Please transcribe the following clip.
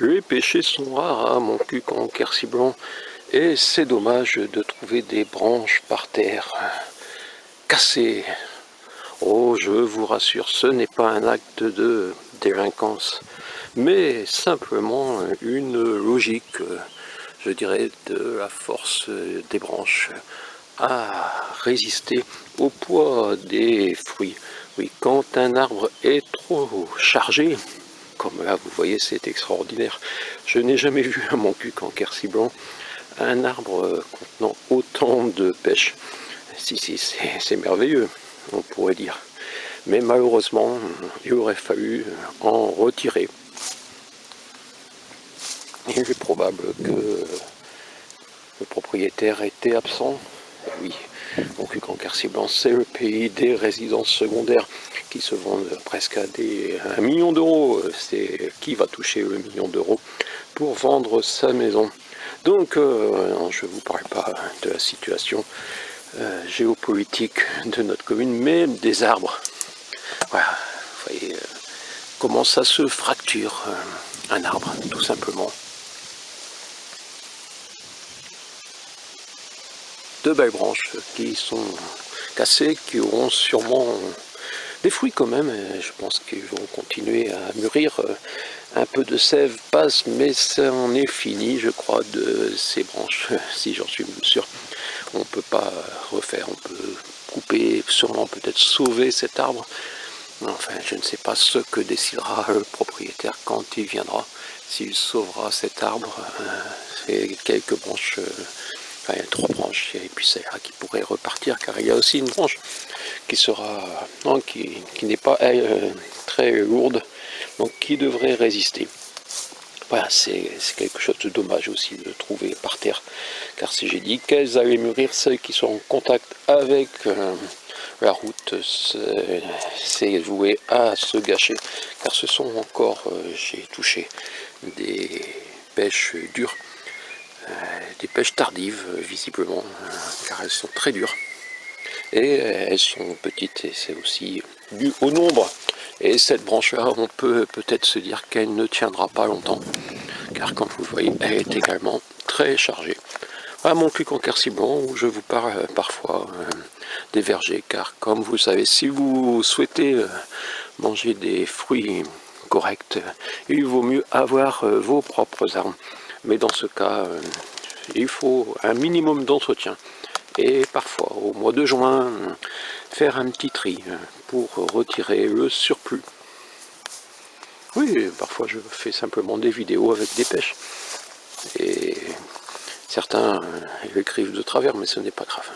Les pêchers sont rares à Montcuq en Quercy-Blanc et c'est dommage de trouver des branches par terre cassées. Oh, je vous rassure, ce n'est pas un acte de délinquance, mais simplement une logique, je dirais, de la force des branches à résister au poids des fruits. Oui, quand un arbre est trop chargé, comme là vous voyez, c'est extraordinaire. Je n'ai jamais vu à Montcuq en Quercy-Blanc un arbre contenant autant de pêche. Si, c'est merveilleux, on pourrait dire. Mais malheureusement, il aurait fallu en retirer. Il est probable que le propriétaire était absent. Oui, Montcuq en Quercy-Blanc, c'est le pays des résidences secondaires qui se vendent presque à 1 million d'euros. C'est qui va toucher le million d'euros pour vendre sa maison. Donc, je ne vous parle pas de la situation géopolitique de notre commune, mais des arbres. Voilà, vous voyez comment ça se fracture, un arbre, tout simplement. De belles branches qui sont cassées, qui auront sûrement des fruits quand même, et je pense qu'ils vont continuer à mûrir. Un peu de sève passe, mais ça en est fini, je crois, de ces branches, si j'en suis sûr. On ne peut pas refaire, on peut couper, sûrement peut-être sauver cet arbre. Enfin, je ne sais pas ce que décidera le propriétaire quand il viendra, s'il sauvera cet arbre. Et quelques branches, enfin, il y a 3 branches, et puis celle-là qui pourrait repartir, car il y a aussi une branche qui sera, non, qui n'est pas très lourde, donc qui devrait résister. Voilà, c'est quelque chose de dommage aussi de trouver par terre, car si j'ai dit qu'elles allaient mûrir, celles qui sont en contact avec la route, c'est voué à se gâcher, car ce sont encore, j'ai touché, des pêches dures, des pêches tardives visiblement, car elles sont très dures. Et elles sont petites, et c'est aussi dû au nombre. Et cette branche-là, on peut peut-être se dire qu'elle ne tiendra pas longtemps, car comme vous le voyez, elle est également très chargée. À Montcuq en Quercy-Blanc, où je vous parle parfois des vergers, car comme vous le savez, si vous souhaitez manger des fruits corrects, il vaut mieux avoir vos propres arbres. Mais dans ce cas, il faut un minimum d'entretien. Et parfois, au mois de juin, faire un petit tri pour retirer le surplus. Oui, parfois je fais simplement des vidéos avec des pêches. Et certains écrivent de travers, mais ce n'est pas grave.